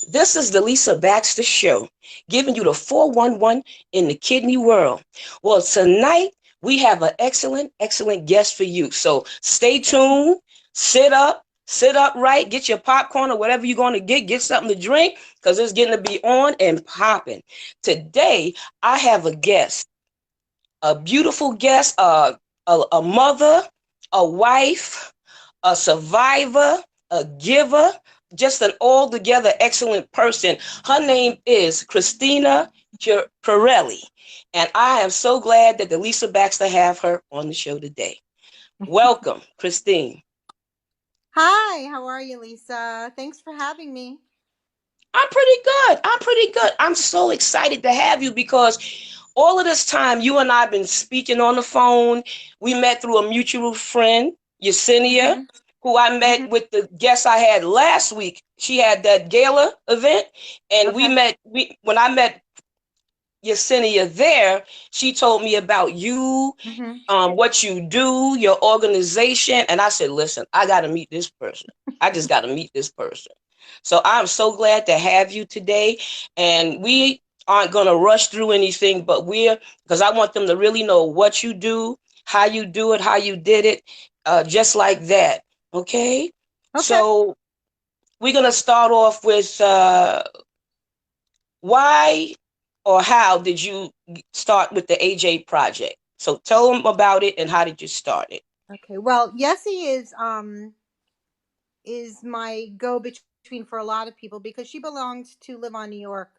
This is the Lisa Baxter Show, giving you the 411 in the kidney world. Well, tonight we have an excellent guest for you. So stay tuned, sit up right, get your popcorn or whatever you're going to get something to drink because it's getting to be on and popping. Today, I have a guest, a beautiful guest, a mother, a wife, a survivor, a giver, just an altogether excellent person. Her name is Christina Perrelli, and I am so glad that the Lisa Baxter have her on the show today. Welcome, Christine. Hi, how are you, Lisa? Thanks for having me. I'm pretty good. I'm pretty good. I'm so excited to have you because all of this time you and I have been speaking on the phone. We met through a mutual friend, Yesenia, hmm who I met hmm with the guest I had last week. She had that gala event, and we Okay. met. When I met Yesenia there, she told me about you, hmm what you do, your organization, and I said, "Listen, I got to meet this person. I just got to meet this person." So I'm so glad to have you today, and we aren't going to rush through anything, but because I want them to really know what you do it, how you did it, just like that. Okay, Okay. so we're going to start off with why or how did you start with the AJ project? So tell them about it and how did you start it? Okay. Well, Yessie is my go between for a lot of people because she belongs to Live on New York,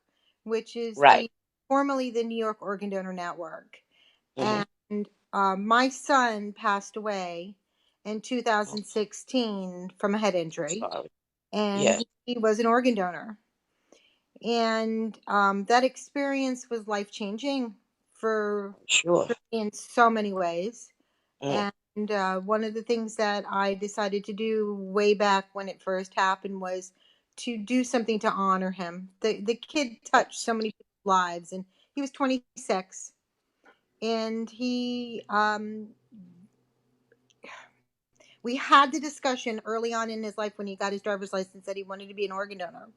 which is Right. the formerly the New York Organ Donor Network. Mm-hmm. And my son passed away in Oh, 2016 from a head injury, sorry. and Yeah, he was an organ donor. And that experience was life changing for, sure. for me in so many ways. Mm, And one of the things that I decided to do way back when it first happened was to do something to honor him. The kid touched so many people's lives, and he was 26, and we had the discussion early on in his life when he got his driver's license that he wanted to be an organ donor.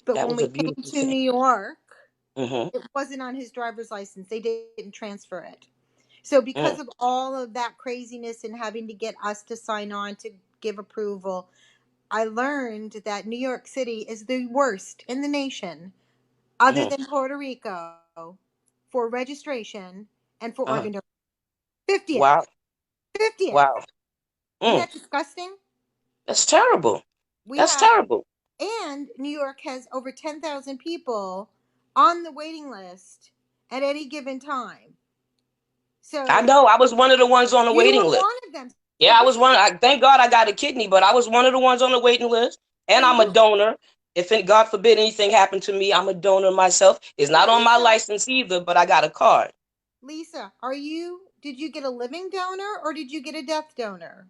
But that when was a we came beautiful to thing. New York, Mm-hmm. it wasn't on his driver's license. They didn't transfer it. So because Mm, of all of that craziness and having to get us to sign on to give approval, I learned that New York City is the worst in the nation, other mm-hmm. than Puerto Rico, for registration and for organ Uh, donation. 50th. wow. 50th. Wow. Isn't Mm, that disgusting? that's terrible. We That's have, terrible. and New York has over 10,000 people on the waiting list at any given time. I So know. I was one of the ones on the you waiting were list. one of them. So Yeah, I this was is one. Thank God I got a kidney, but I was one of the ones on the waiting list. And so I'm a you donor. If God forbid anything happened to me, I'm a donor myself. It's so not on my license either, but I got a card. Lisa, did you get a living donor or did you get a death donor?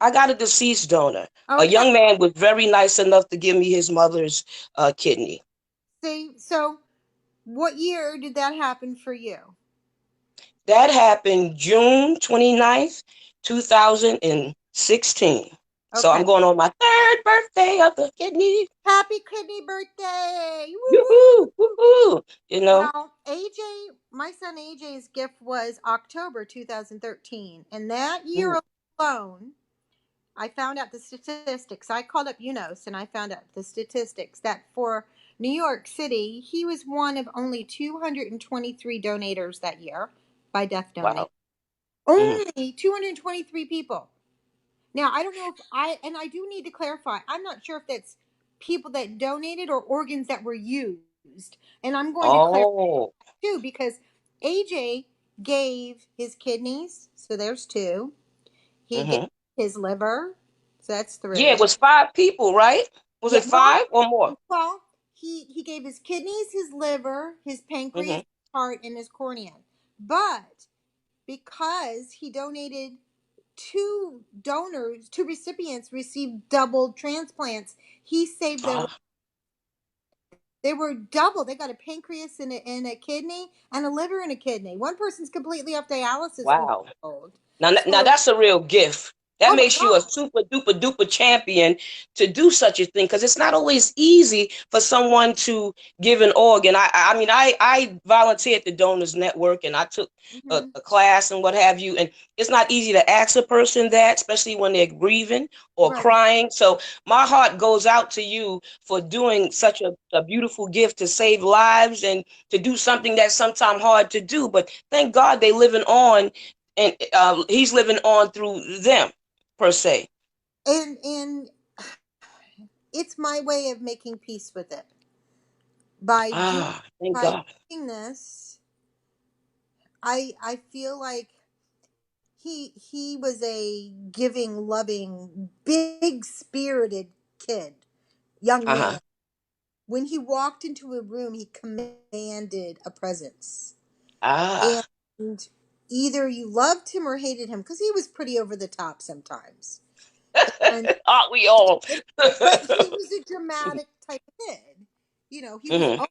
I got a deceased donor. A Okay. young man was very nice enough to give me his mother's kidney. See, so what year did that happen for you? That happened June 29th, 2016. So Okay. I'm going on my third birthday of the kidney. Happy kidney birthday. Woohoo. Yoo-hoo, woo-hoo. You know? Well, AJ, my son AJ's gift was October 2013. And that Mm, year alone, I found out the statistics. I called up UNOS and I found out the statistics that for New York City, he was one of only 223 donators that year by death donate. wow. Mm, Only 223 people. Now, I don't know if and I do need to clarify, I'm not sure if that's people that donated or organs that were used. And I'm going to clarify oh. too because AJ gave his kidneys, so there's two. He gave Hmm. his liver, so that's Yeah, it three. was five people, right? Was Yeah, it five or more? well, he gave his kidneys, his liver, his pancreas, Hmm. his heart, and his cornea. But because he donated, two recipients received double transplants. He saved their life. Ah, They were double. They got a pancreas and a kidney and a liver and a kidney. One person's completely off dialysis, we wow. were told. Now So that's a real gift. That Oh my makes you a God. super duper duper champion to do such a thing, because it's not always easy for someone to give an organ. I mean, I volunteered at the Donors Network, and I took Hmm. a class and what have you, and it's not easy to ask a person that, especially when they're grieving or Right. crying. So my heart goes out to you for doing such a beautiful gift to save lives and to do something that's sometimes hard to do. But thank God they living on, and he's living on through them, per se. And it's my way of making peace with it. By doing Ah, thank by God. doing this, I feel like he was a giving, loving, big spirited kid, young Uh-huh. man. When he walked into a room, he commanded a presence. Ah. And either you loved him or hated him because he was pretty over the top sometimes. And Aren't we all? but he was a dramatic type of kid. You know, he was Hmm.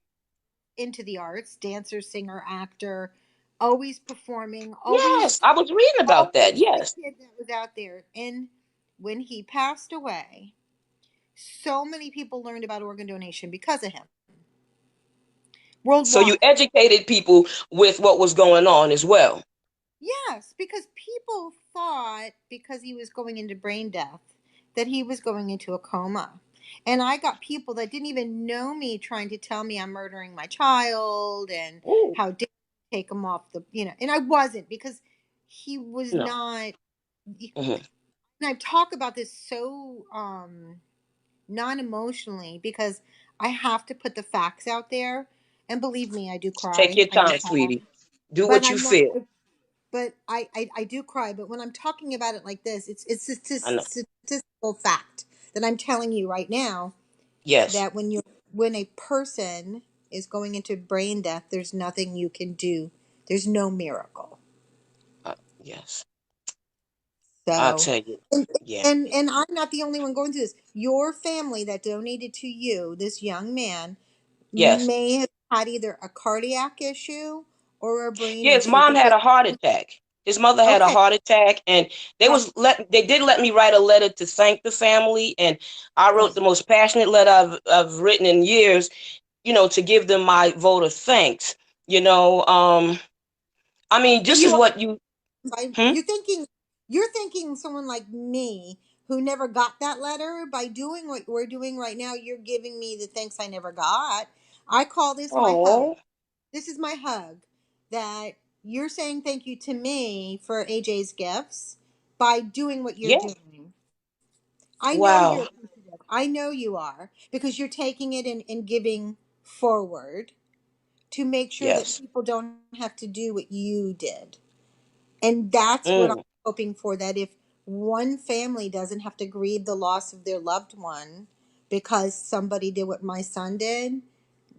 into the arts, dancer, singer, actor, always performing, Yes, I was reading about that. always the Yes. kid that was out there. And when he passed away, so many people learned about organ donation because of him So you worldwide. educated people with what was going on as well. Yes, because people thought because he was going into brain death that he was going into a coma. And I got people that didn't even know me trying to tell me I'm murdering my child and Ooh, how dare you take him off and I wasn't because he was no. not. Hmm. And I talk about this so non emotionally because I have to put the facts out there. And believe me, I do Take cry. your I do time, cry. sweetie. Do But what you I'm not. feel. But I do cry. But when I'm talking about it like this, it's a I know. statistical fact that I'm telling you right now Yes. that when a person is going into brain death, there's nothing you can do. There's no miracle. Yes. I'll So, tell you. and, Yeah. and I'm not the only one going through this. Your family that donated to you, this young man, Yes. may have had either a cardiac issue or a brain Yeah, his issue mom had because a heart attack. His mother had a okay, heart attack, and right, they did let me write a letter to thank the family, and I wrote right. the most passionate letter I've written in years, to give them my vote of thanks. You know, I mean, And just as what you. by Hmm? you're thinking someone like me who never got that letter by doing what we're doing right now. You're giving me the thanks I never got. I call this my hug. Oh, This is my hug that you're saying thank you to me for AJ's gifts by doing what you're yes. doing. I know you're Wow. appreciative. I know you are because you're taking it and giving forward to make sure that Yes. people don't have to do what you did. And that's what I'm Mm, hoping for, that if one family doesn't have to grieve the loss of their loved one because somebody did what my son did,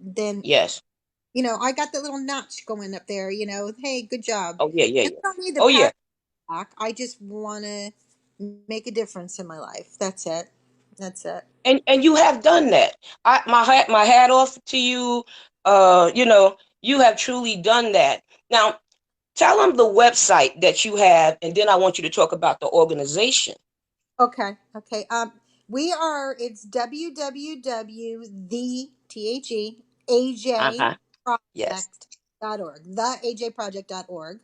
then, yes. I got that little notch going up there, hey, good job. Oh, yeah, yeah, And yeah. I don't need the Oh, yeah. pat back. I just want to make a difference in my life. That's it. That's it. And you have done that. My hat off to you. You have truly done that. Now, tell them the website that you have, and then I want you to talk about the organization. Okay. Okay. It's www the Uh-huh. Yes. theajproject.org, theajproject.org.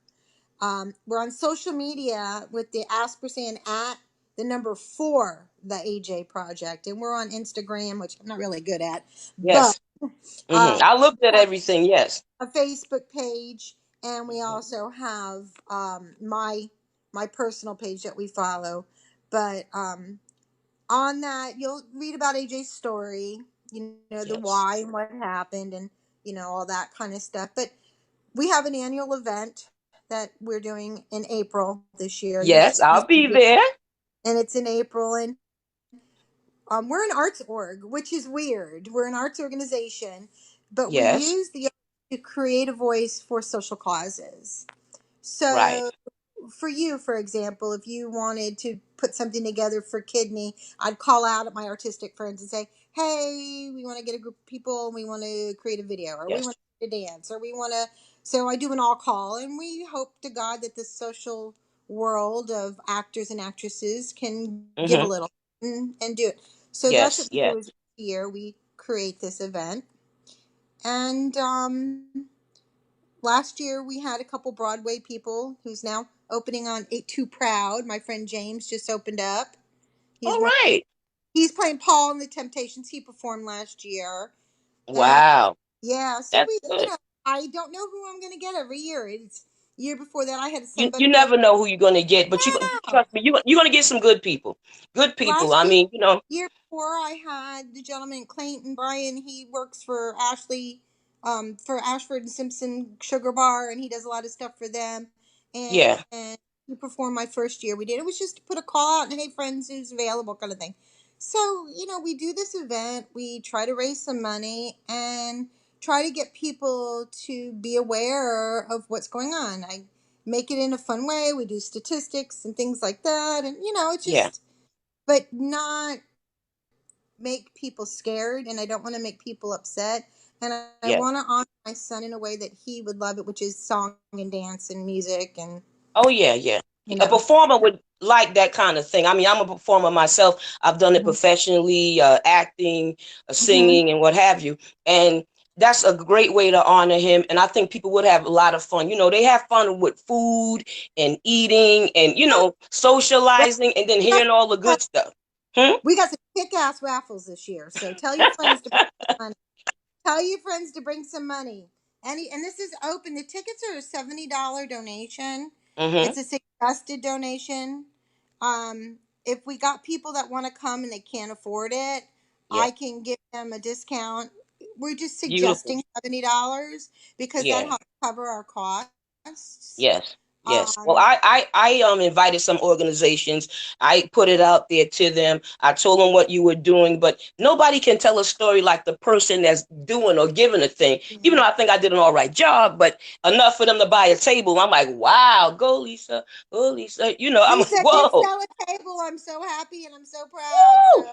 We're on social media with the asperson at the number 4, the AJ Project, and we're on Instagram, which I'm not really good at, but Yes. I looked we at have everything. Yes. a Facebook page, and we Mhm. also have my personal page that we follow. But on that, you'll read about AJ's story, the Yes. why and what happened, and all that kind of stuff. But we have an annual event that we're doing in April this year. Yes, I'll be there. And it's in April, and we're an arts org, which is weird. We're an arts organization, but we Yes. use the arts to create a voice for social causes. Right. So for you, for example, if you wanted to put something together for kidney, I'd call out at my artistic friends and say, hey, we want to get a group of people and we want to create a video, or we Yes. want to dance, or we want to. So I do an all call, and we hope to God that the social world of actors and actresses can give a Mm-hmm. little and do it. So that's Yes, what we yes. do is year we create this event. And last year we had a couple Broadway people who's now opening on Ain't Too Proud. My friend James just opened up. He's All one. right. He's playing Paul in the Temptations. He performed last year, and Wow. yeah. So That's we, good. I don't know who I'm going to get every year. It's year before that I had You somebody else. never know who you're gonna get, but Wow. trust me, you're gonna get some good people. Good people. Last I year, mean, year before, I had the gentleman Clayton Bryan. He works for Ashley, for Ashford and Simpson Sugar Bar, and he does a lot of stuff for them. yeah, And he performed my first year. We did it was just to put a call out and hey, friends, who's available, kind of thing. So we do this event. We try to raise some money and try to get people to be aware of what's going on. I make it in a fun way. We do statistics and things like that, and it's yeah, just but not make people scared, and I don't want to make people upset, and I yeah. want to honor my son in a way that he would love it, which is song and dance and music and Oh yeah, yeah. you A know performer would like that kind of thing. I mean, I'm a performer myself. I've done it hmm professionally, acting, hmm singing, and what have you. And that's a great way to honor him. And I think people would have a lot of fun. They have fun with food and eating and well, socializing and then hearing all the good stuff. Hmm? we got some kick-ass raffles this year, so tell your friends to bring some money. Tell your friends to bring some money. And this is open. The tickets are a $70 donation. Mm-hmm. It's a suggested donation. If we got people that want to come and they can't afford it, Yeah. I can give them a discount. We're just Beautiful. suggesting $70 because that Yeah. helps cover our costs. Yes. Yes. Well, Um, I invited some organizations. I put it out there to them. I told them what you were doing, but nobody can tell a story like the person that's doing or giving a thing. Even yeah. though I think I did an all right job, but enough for them to buy a table. I'm like, wow, go Lisa, go Lisa. I'm like, Lisa did whoa, sell a table. I'm so happy and I'm so proud. So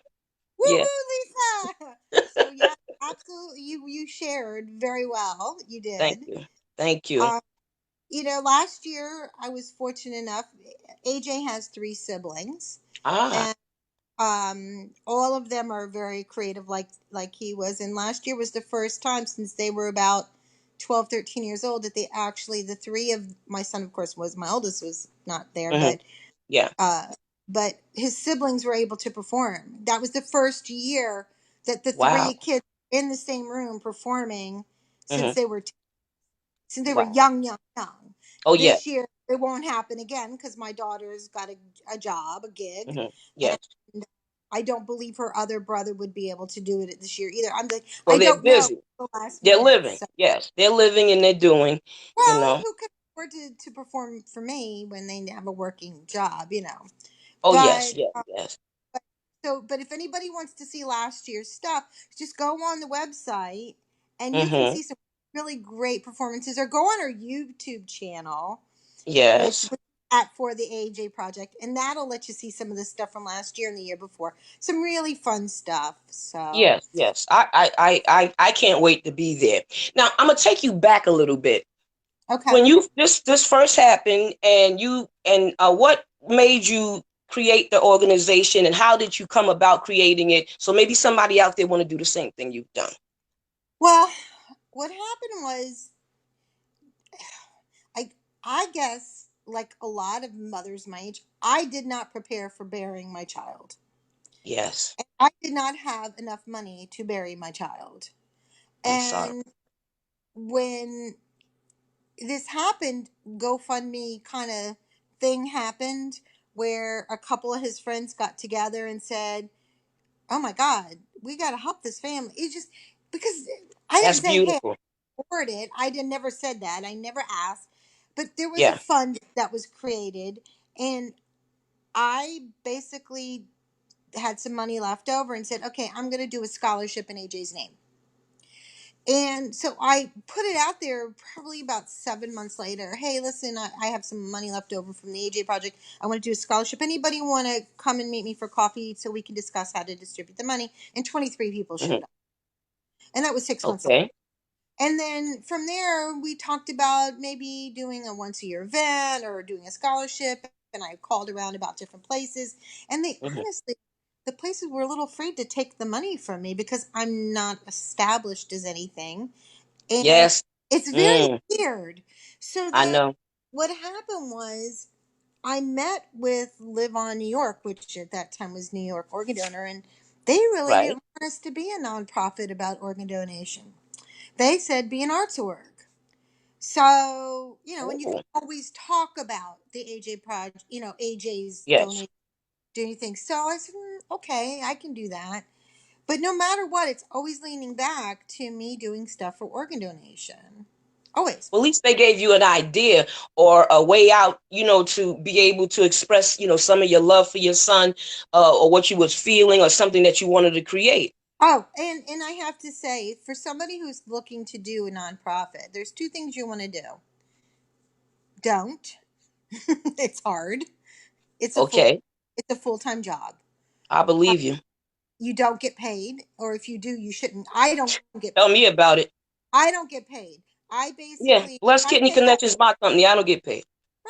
woo, yeah. woohoo, Lisa! So yeah, absolutely. You shared very well. You Thank did. you, thank you. Um, last year I was fortunate enough. AJ has three siblings, Ah, and all of them are very creative, like he was. And last year was the first time since they were about 12, 13 years old that they actually the three of my son, of course, was my oldest was not there, hmm, yeah. uh, but his siblings were able to perform. That was the first year that the Wow. three kids were in the same room performing since Hmm. they were Wow. young. Oh yeah. This year it won't happen again because my daughter's got a job, a gig, Hmm. and Yes. I don't believe her other brother would be able to do it this year either. I'm like, Well, I they're don't know busy. the last They're minute. living. So, Yes, they're living and they're doing, you well, know. who can afford to perform for me when they have a working job? Oh, yes, But yes, yes. but if anybody wants to see last year's stuff, just go on the website and you can Mm-hmm. see some really great performances, or go on our YouTube channel, which Yes, at For the AJ Project, and that'll let you see some of the stuff from last year and the year before. Some really fun stuff. So yes, yes. I can't wait to be there. Now, I'm gonna take you back a little bit. okay. When you this first happened, and what made you create the organization, and how did you come about creating it? So maybe somebody out there want to do the same thing you've done. Well, what happened was I I guess like a lot of mothers my age, I did not prepare for bearing my child. Yes, I did not have enough money to bury my child. I'm sorry. And when this happened, GoFundMe kind of thing happened where a couple of his friends got together and said, "Oh my God, we got to help this family." It's just because I That's didn't say, "Hey, beautiful. I afford it." Never said that. I never asked. But there was a Yeah. fund that was created, and I basically had some money left over and said, "Okay, I'm going to do a scholarship in AJ's name." And so I put it out there probably about 7 months later. Hey, listen, I have some money left over from the AJ project. I want to do a scholarship. Anybody want to come and meet me for coffee so we can discuss how to distribute the money? And 23 people Hmm. showed up. And that was 6 months later. Okay. And then from there, we talked about maybe doing a once a year event or doing a scholarship. and I called around about different places, and they Hmm. honestly, the places were a little afraid to take the money from me because I'm not established as anything, and Yes. it's very Mm, weird. So I then know. what happened was I met with Live On New York, which at that time was New York Organ Donor, and they really Right. didn't want us to be a nonprofit about organ donation. They said be an arts org. So, and you can Ooh. always talk about the AJ project, AJ's Yes. donation, do anything. So I said, okay, I can do that. But no matter what, it's always leaning back to me doing stuff for organ donation. Always. Well, at least they gave you an idea or a way out, to be able to express, some of your love for your son, or what you was feeling or something that you wanted to create. Oh, and I have to say, for somebody who's looking to do a nonprofit, there's two things you want to do. Don't. It's hard. It's a full Okay. it's a full-time job. I Uh, believe you. you don't get paid, or if you do, you shouldn't. I don't get Tell paid. me about it. I don't get paid. I Yeah. basically, Bless I Kidney take out, Connections, my company. I don't get paid.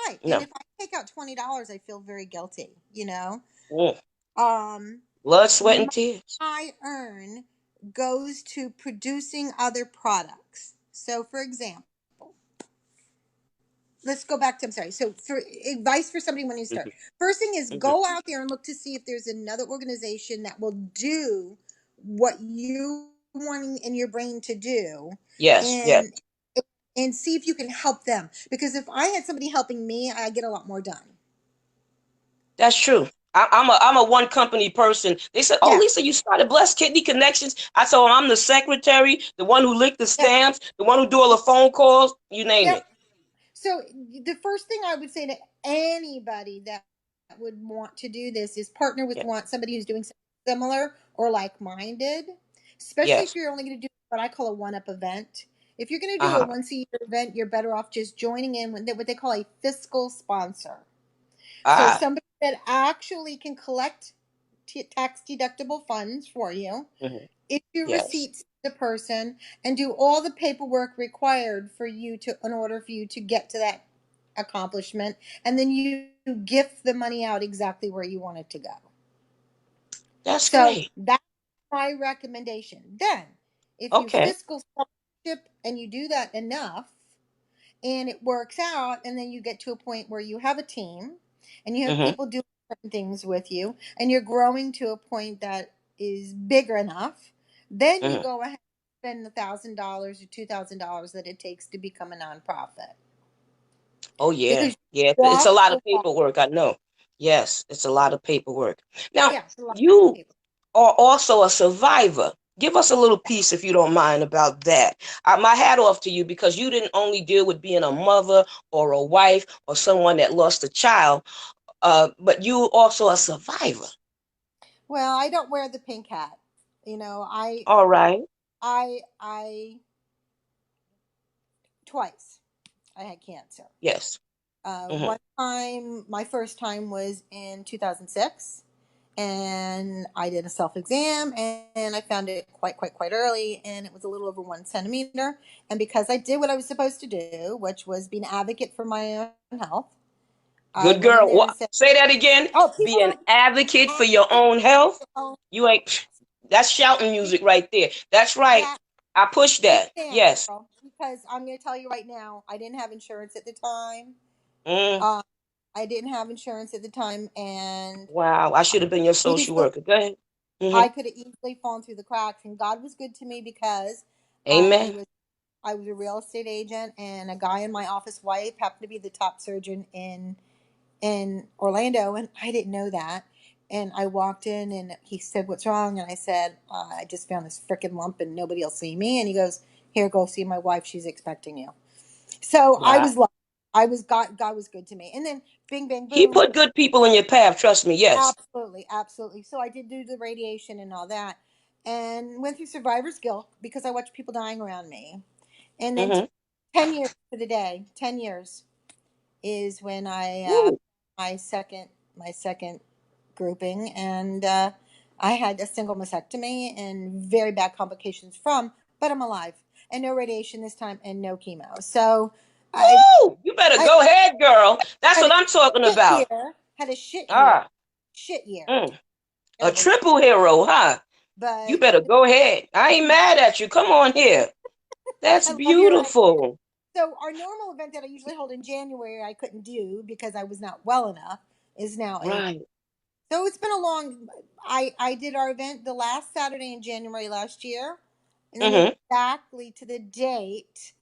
right, and No. if I take out $20, I feel very guilty. Mm. Um, Blood, sweat, the and tears. I earn goes to producing other products. So, for example, let's go back to, I'm sorry. So, for advice for somebody when you start, Hmm. first thing is Hmm. go out there and look to see if there's another organization that will do what you wanting in your brain to do, Yes. Yes. and see if you can help them. Because if I had somebody helping me, I get a lot more done. That's true. I'm a one company person. They said, "Oh, Yeah, Lisa, you started Blessed Kidney Connections." I told them I'm the secretary, the one who licked the yeah, stamps, the one who do all the phone calls. You name yep. it. So the first thing I would say to anybody that would want to do this is partner with Yes. somebody who's doing something similar or like-minded, especially if Yes. you're only going to do what I call a one-up event. If you're going to Uh do a huh. once-a-year event, you're better off just joining in with what they call a fiscal sponsor. So Ah. somebody that actually can collect tax deductible funds for you, Hmm. issue Yes. receipts to the person, and do all the paperwork required for you to in order for you to get to that accomplishment, and then you gift the money out exactly where you want it to go. That's So great. that's my recommendation. Then if you Okay. fiscal sponsorship and you do that enough and it works out, and then you get to a point where you have a team and you have Hmm. people doing certain things with you, and you're growing to a point that is bigger enough, then you Hmm. go ahead and spend $1,000 or $2,000 that it takes to become a nonprofit, Oh yeah. because you Yeah. It's walk a lot the of walk. paperwork. I know. Yes, it's a lot of paperwork. Now, Yeah, it's a lot of you paper. are also a survivor. Give us a little piece, if you don't mind, about that. My hat off to you, because you didn't only deal with being a mother or a wife or someone that lost a child, but you also a survivor. Well, I don't wear the pink hat. You know, I All right. I twice I had cancer. Yes. Hmm. One time, my first time was in 2006, and I did a self exam, and I found it quite early, and it was a little over 1 centimeter. And because I did what I was supposed to do, which was be an advocate for my own health, I Good went in girl. there and What? said, Say that again. "Oh, Be people an don't advocate for your advocate own health. for your own You health." ain't. That's shouting music right there. That's right. Yeah, I push that. amen, Yes. girl. Because I'm going to tell you right now, I didn't have insurance at the time. Mm. Uh, I didn't have insurance at the time, and Wow. I should have been your social easily worker. Go ahead. Hmm. I could have easily fallen through the cracks. And God was good to me because I Amen. was I was a real estate agent, and a guy in my office wife happened to be the top surgeon in Orlando, and I didn't know that. And I walked in, and he said, "What's wrong?" And I said, "I just found this freaking lump, and nobody will see me." And he goes, "Here, go see my wife. She's expecting you." So I Wow. was lucky. I was God was good to me. And then bing bang He boom, put good people in your path. Trust me. Yes. absolutely, absolutely. So I did do the radiation and all that, and went through survivor's guilt because I watched people dying around me. And then Hmm. 10 years to the day, 10 years is when I Woo. my second grouping, and I had a single mastectomy and very bad complications from, but I'm alive, and no radiation this time and no chemo. So I Woo! You better I go ahead, girl. That's had what a I'm talking shit about. year, had a shit year, Ah, shit year, mm, a terrible year. triple hero, huh? You But better go ahead. I ain't mad at you. Come on here. That's I love your idea. beautiful. So our normal event that I usually hold in January, I couldn't do because I was not well enough. Is now April. Right. So it's been a long. I did our event the last Saturday in January last year, and then Mm-hmm. exactly to the date,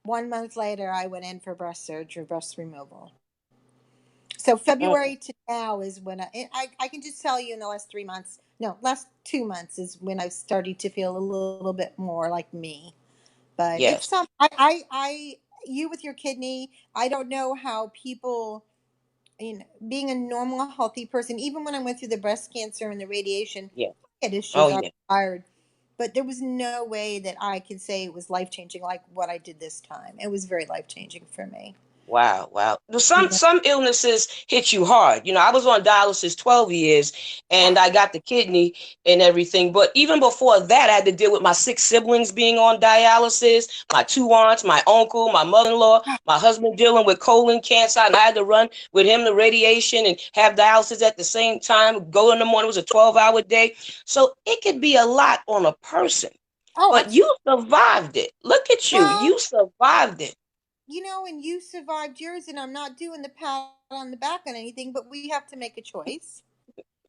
1 month later, I went in for breast surgery, breast removal. So February Mm. to now is when I can just tell you in the last 3 months, no, last 2 months is when I've started to feel a little bit more like me. But it's Yes. some you with your kidney. I don't know how people, being a normal, healthy person, even when I went through the breast cancer and the radiation, Yeah. I had Oh issues. I was yeah. tired, but there was no way that I could say it was life changing like what I did this time. It was very life changing for me. Wow, wow. Well, some Yeah. some illnesses hit you hard. I was on dialysis 12 years and I got the kidney and everything. But even before that, I had to deal with my six siblings being on dialysis, my two aunts, my uncle, my mother-in-law, my husband dealing with colon cancer, and I had to run with him to radiation and have dialysis at the same time. Go in the morning, it was a 12-hour day. So it could be a lot on a person. Oh, But absolutely. you survived it. Look at you. Well, You survived it. and you survived yours, and I'm not doing the pat on the back on anything, but we have to make a choice.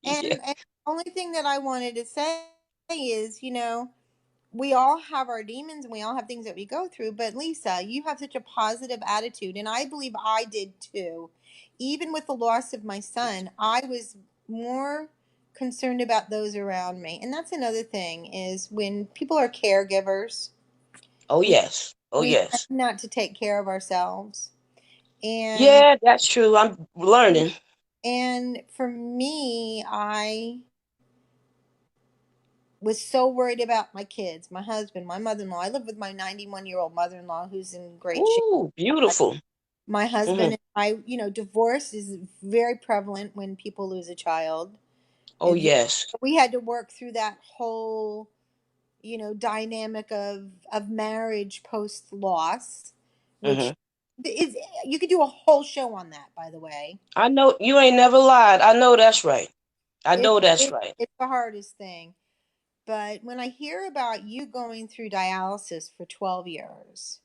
And, Yeah. and the only thing that I wanted to say is, we all have our demons and we all have things that we go through. But Lisa, you have such a positive attitude, and I believe I did too. Even with the loss of my son, I was more concerned about those around me. And that's another thing is when people are caregivers, Oh, we yes. Oh, we tend yes. not to take care of ourselves. And Yeah, that's true. I'm learning. and for me, I was so worried about my kids, my husband, my mother-in-law. I live with my 91-year-old mother-in-law who's in great shape. Ooh, beautiful. My Hmm. husband and I, divorce is very prevalent when people lose a child. Oh, yes. We had to work through that whole, dynamic of marriage post loss, Hmm. which is you could do a whole show on that, by the way. I know you ain't never lied. I know that's right. I It's know that's it, right. it's the hardest thing. But when I hear about you going through dialysis for 12 years,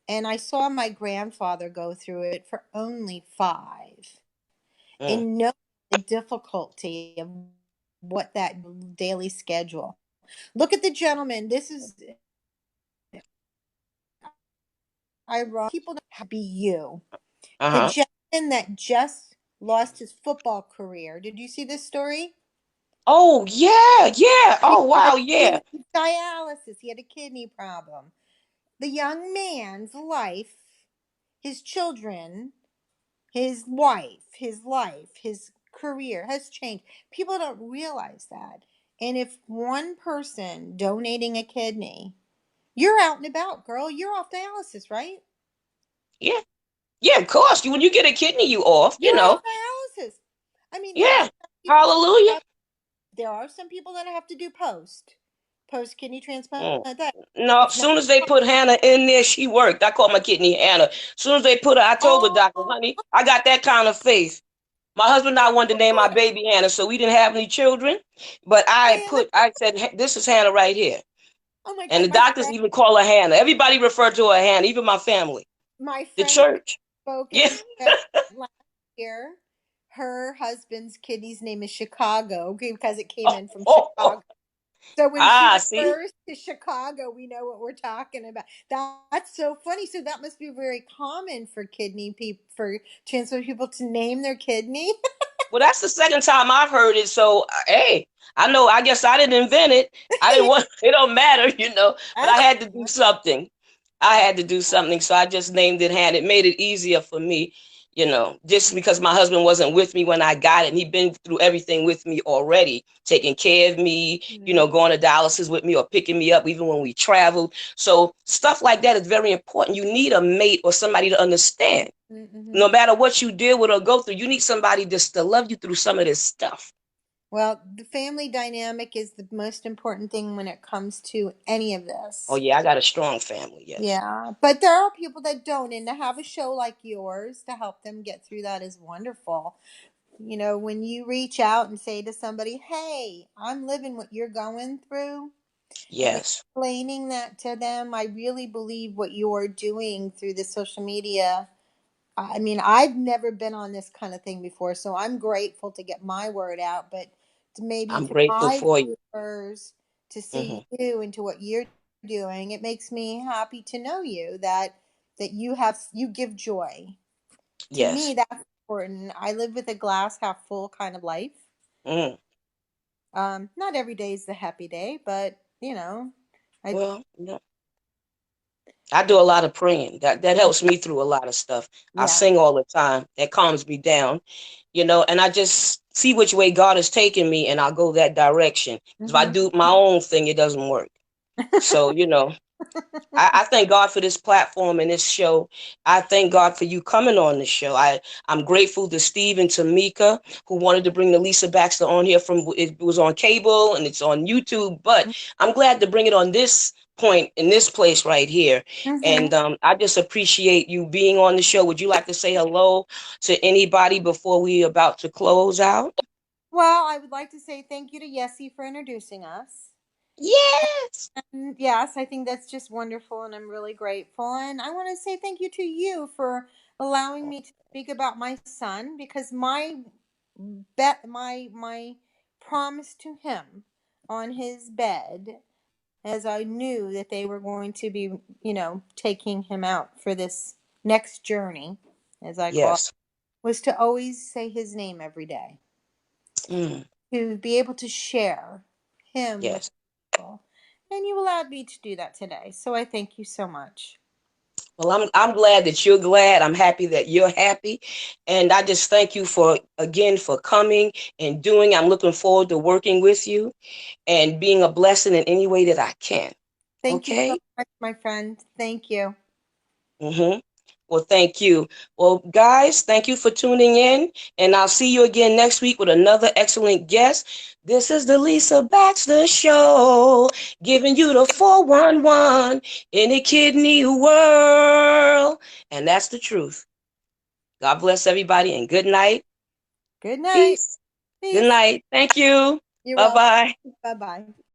and I saw my grandfather go through it for only 5, Mm. and know the difficulty of what that daily schedule. Look at the gentleman. This is ironic. People don't be you. The Uh-huh. gentleman that just lost his football career. Did you see this story? Oh, yeah, yeah. Oh, Because wow, he yeah. needs dialysis. He had a kidney problem. The young man's life, his children, his wife, his career has changed. People don't realize that. And if one person donating a kidney, you're out and about, girl. You're off dialysis, right? Yeah. Yeah, of course. When you get a kidney, you off, You're off dialysis. I mean, there are Yeah. some people that Hallelujah. have, there are some people that have to do post kidney transplant. Mm. That No, as it's not. soon as they put Hannah in there, she worked. I call my kidney Hannah. As soon as they put her, I told the doctor, Oh, honey, I got that kind of faith. My husband and I wanted to name our baby Hannah, so we didn't have any children. But Hannah. I said, this is Hannah right here. Oh my And God, the doctors even call her Hannah. Everybody referred to her Hannah, even my family, my the friend that church. spoke Yeah. at the event last year, her husband's kidney's name is Chicago, okay, because it came Oh, in from oh, oh. Chicago. So when she Ah, see? refers to Chicago, we know what we're talking about. That's so funny. So that must be very common for kidney people, for transplant people to name their kidney. Well, that's the second time I've heard it. So, hey, I know, I guess I didn't invent it. I didn't want, it don't matter, but I had to do something. I had to do something. So I just named it Hannah. It made it easier for me, just because my husband wasn't with me when I got it. And he'd been through everything with me already, taking care of me, Mhm. going to dialysis with me or picking me up, even when we traveled. So stuff like that is very important. You need a mate or somebody to understand. Mm-hmm. No matter what you deal with or go through, you need somebody just to love you through some of this stuff. Well, the family dynamic is the most important thing when it comes to any of Oh this. yeah, I got a strong family. Yes. Yeah, but there are people that don't, and to have a show like yours to help them get through that is wonderful. You know, when you reach out and say to somebody, "Hey, I'm living what you're going through," and Yes. explaining that to them, I really believe what you're doing through the social media. I mean, I've never been on this kind of thing before, so I'm grateful to get my word out, but maybe I'm for grateful my for you. viewers to see Hmm. you and to what you're doing, it makes me happy to know you that you give joy. To me, Yes. that's important. I live with a glass half full kind of life. Mm. Not every day is the happy day, but I Well, I do a lot of praying. That helps me through a lot of stuff. I yeah. sing all the time. That calms me down, and I just see which way God is taking me, and I'll go that direction. If I Hmm. do my own thing, it doesn't work. So, I thank God for this platform and this show. I thank God for you coming on the show. I'm grateful to Steve and Tamika who wanted to bring the Lisa Baxter on here from it was on cable and it's on YouTube, but I'm glad to bring it on this point in this place right here. Hmm. And I just appreciate you being on the show. Would you like to say hello to anybody before we about to close out? Well, I would like to say thank you to Yessie for introducing us. Yes. Yes, I think that's just wonderful, and I'm really grateful. And I want to say thank you to you for allowing me to speak about my son because my promise to him on his bed, as I knew that they were going to be, taking him out for this next journey, as I call it, Yes. was to always say his name every day, Mm, to be able to share him with yes. people. And you allowed me to do that today. So I thank you so much. Well, I'm glad that you're glad. I'm happy that you're happy. And I just thank you for again for coming and doing. I'm looking forward to working with you and being a blessing in any way that I can. Thank you so Okay? much, my friend. Thank you. Mm-hmm. Well, thank you. Well, guys, thank you for tuning in. And I'll see you again next week with another excellent guest. This is the Lisa Baxter Show, giving you the 411 in the kidney world. And that's the truth. God bless everybody and good night. Good night. Peace. Good Peace. night. Thank you. You're Bye welcome. bye. Bye bye.